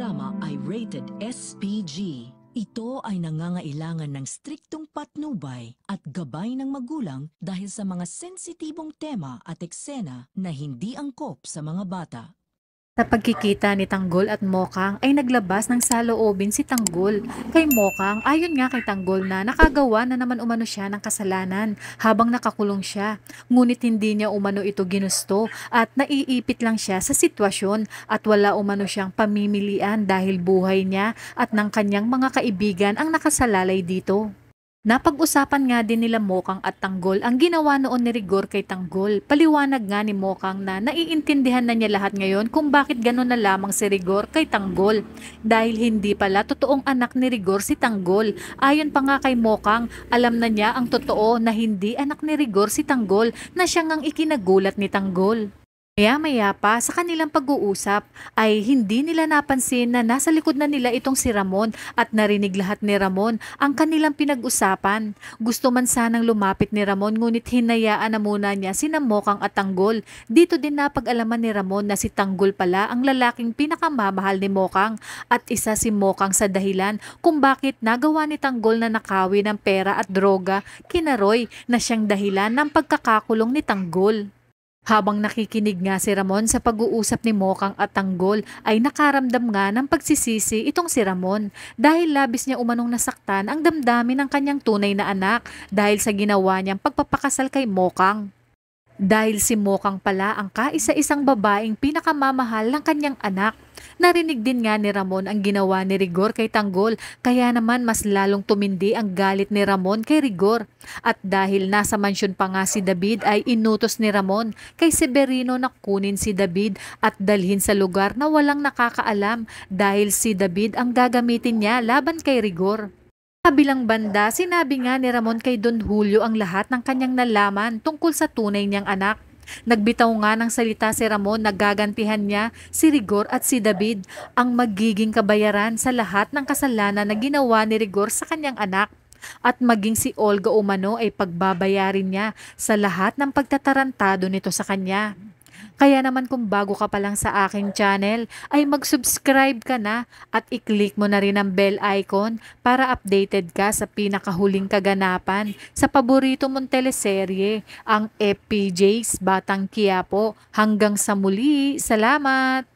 programa ay rated SPG. Ito ay nangangailangan ng striktong patnubay at gabay ng magulang dahil sa mga sensitibong tema at eksena na hindi angkop sa mga bata. Sa pagkikita ni Tanggol at Mokang ay naglabas ng saloobin si Tanggol kay Mokang ayon nga kay Tanggol na nakagawa na naman umano siya ng kasalanan habang nakakulong siya. Ngunit hindi niya umano ito ginusto at naiipit lang siya sa sitwasyon at wala umano siyang pamimilian dahil buhay niya at ng kanyang mga kaibigan ang nakasalalay dito. Napag-usapan nga din nila Mokang at Tanggol ang ginawa noon ni Rigor kay Tanggol. Paliwanag nga ni Mokang na naiintindihan na niya lahat ngayon kung bakit gano'n na lamang si Rigor kay Tanggol. Dahil hindi pala totoong anak ni Rigor si Tanggol. Ayon pa nga kay Mokang, alam na niya ang totoo na hindi anak ni Rigor si Tanggol na siya ngang ikinagulat ni Tanggol. Maya-maya pa sa kanilang pag-uusap ay hindi nila napansin na nasa likod na nila itong si Ramon at narinig lahat ni Ramon ang kanilang pinag-usapan. Gusto man sanang lumapit ni Ramon ngunit hinayaan na muna niya sina Mokang at Tanggol. Dito din napag-alaman ni Ramon na si Tanggol pala ang lalaking pinakamamahal ni Mokang at isa si Mokang sa dahilan kung bakit nagawa ni Tanggol na nakawi ng pera at droga kina Roy na siyang dahilan ng pagkakakulong ni Tanggol. Habang nakikinig nga si Ramon sa pag-uusap ni Mokang at Tanggol ay nakaramdam nga ng pagsisisi itong si Ramon dahil labis niya umanong nasaktan ang damdamin ng kanyang tunay na anak dahil sa ginawa niyang pagpapakasal kay Mokang. Dahil si Mokang pala ang kaisa-isang babaeng pinakamamahal ng kanyang anak. Narinig din nga ni Ramon ang ginawa ni Rigor kay Tanggol kaya naman mas lalong tumindi ang galit ni Ramon kay Rigor. At dahil nasa mansyon pa nga si David ay inutos ni Ramon kay Severino na kunin si David at dalhin sa lugar na walang nakakaalam dahil si David ang gagamitin niya laban kay Rigor. Kabilang banda, sinabi nga ni Ramon kay Don Julio ang lahat ng kanyang nalaman tungkol sa tunay niyang anak. Nagbitaw nga ng salita si Ramon na gagantihan niya si Rigor at si David ang magiging kabayaran sa lahat ng kasalanan na ginawa ni Rigor sa kanyang anak. At maging si Olga umano ay pagbabayarin niya sa lahat ng pagtatarantado nito sa kanya. Kaya naman kung bago ka pa lang sa aking channel ay mag-subscribe ka na at i-click mo na rin ang bell icon para updated ka sa pinakahuling kaganapan sa paborito mong teleserye, ang FPJ's Batang Quiapo. Hanggang sa muli, salamat!